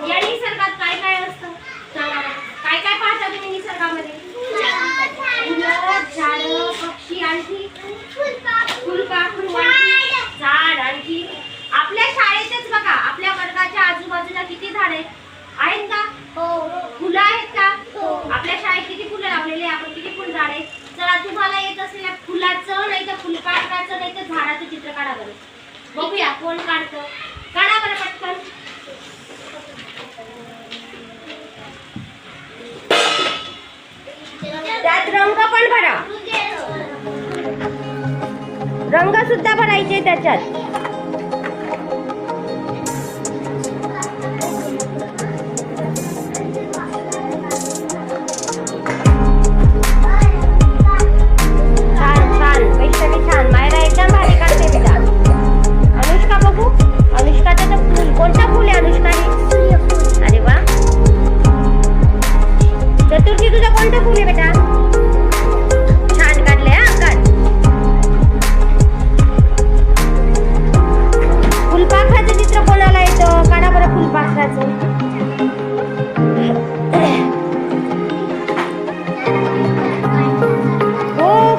या निसर्गात काय काय असतं सांगा बरं. काय काय पाहता तुम्ही निसर्गामध्ये? फुलं, झाडं, पक्षी, आणखी फुलपाखरू, झाड, आणखी आपल्या शाळेतच बघा आपल्या वर्गाच्या आजूबाजूला किती झाड आहेत का? फुलं आहेत का? आपल्या शाळेत किती फुलं लावलेली आहे आपण? किती फुल झाड आहेत? चला तुम्हाला येत असलेल्या फुलाचं नाही तर फुलपाखराचं नाही तर झाडाचं चित्र काढा बरं. बघूया कोण काढतं. काढा बरं पटकन. त्यात रंग पण भरा. रंग सुद्धा भरायचे त्याच्यात.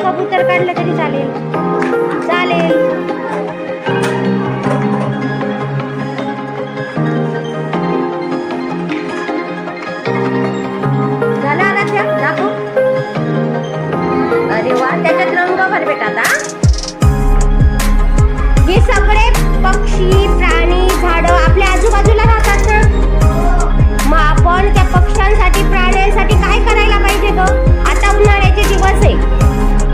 कबूतर काढलं तरी चालेल. चालेल. झाला आराध्या दाखव. अरे वा त्याच्यात रंग भर बेटा. आता हे सगळे पक्षी प्राणी झाडं आपल्या आजूबाजूला राहतात ना. मग आपण त्या पक्ष्यांसाठी प्राण्यांसाठी काय करायला पाहिजे ग? आता उन्हाळ्याचे दिवस आहे.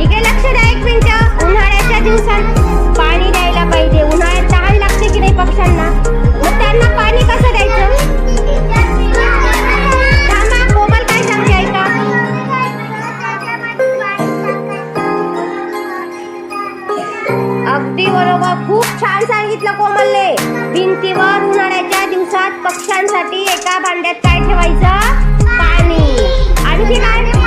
इकडे लक्ष द्या एक मिनिट. उन्हाळ्याच्या दिवसात पाणी द्यायला पाहिजे. उन्हाळ्यात तहान लागते की नाही पक्ष्यांना? मग त्यांना पाणी कसं द्यायचं? थांबा कोमल काय सांगते ऐका. अगदी बरोबर. खूप छान सांगितलं कोमलने. भिंतीवर उन्हाळ्याच्या दिवसात पक्ष्यांसाठी एका भांड्यात काय ठेवायचं? पाणी. आणखी काय?